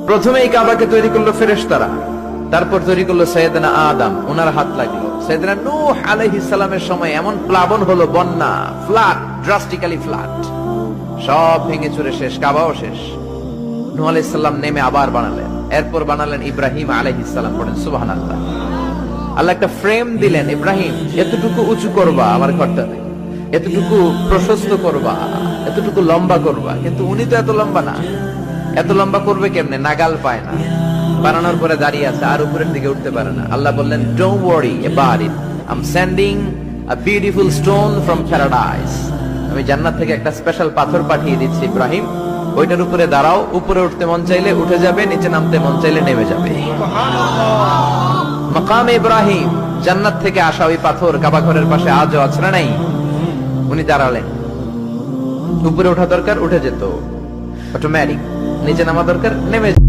প্রথমেই কাবাকে তৈরি করলো ফেরেশতারা, তারপর তৈরি করলো সাইয়েদনা আদম, ওনার হাত লাগলো। সাইয়েদনা নূহ আলাইহিস সালামের সময় এমন প্লাবন হলো, বন্যা, ফ্লাড, ড্রাস্টিক্যালি ফ্লাড, সব ভেঙে চুরে শেষ, কাবাও শেষ। নূহ আলাইহিস সালাম নেমে আবার বানালেন, এরপর বানালেন ইব্রাহিম আলাইহিস সালাম। পড়েন সুবহানাল্লাহ। আল্লাহ একটা ফ্রেম দিলেন, ইব্রাহিম এতটুকু উঁচু করবা আমার ঘরটাতে, এতটুকু প্রশস্ত করবা, এতটুকু লম্বা করবা। কিন্তু উনি তো এত লম্বা না, এত লম্বা করবে কেমনে? নাগাল পায় না, বানানোর পরে দাঁড়িয়ে আছে, আর উপরের দিকে উঠতে পারে না। আল্লাহ বললেন, don't worry about it, I am sending a beautiful stone from paradise. আমি জান্নাত থেকে একটা স্পেশাল পাথর পাঠিয়ে দিচ্ছি ইব্রাহিম, ওইটার উপরে দাঁড়াও, উপরে উঠতে মন চাইলে উঠে যাবে, নিচে নামতে মন চাইলে নেমে যাবে। মাকাম ইব্রাহিম, জান্নাত থেকে আসা ওই পাথর কাবা ঘরের পাশে আজও আছে না নাই? উনি দাঁড়ালেন, উপরে ওঠা দরকার উঠে যেত অটোমেটিক, নিচে নামা দরকার নেমে যেত।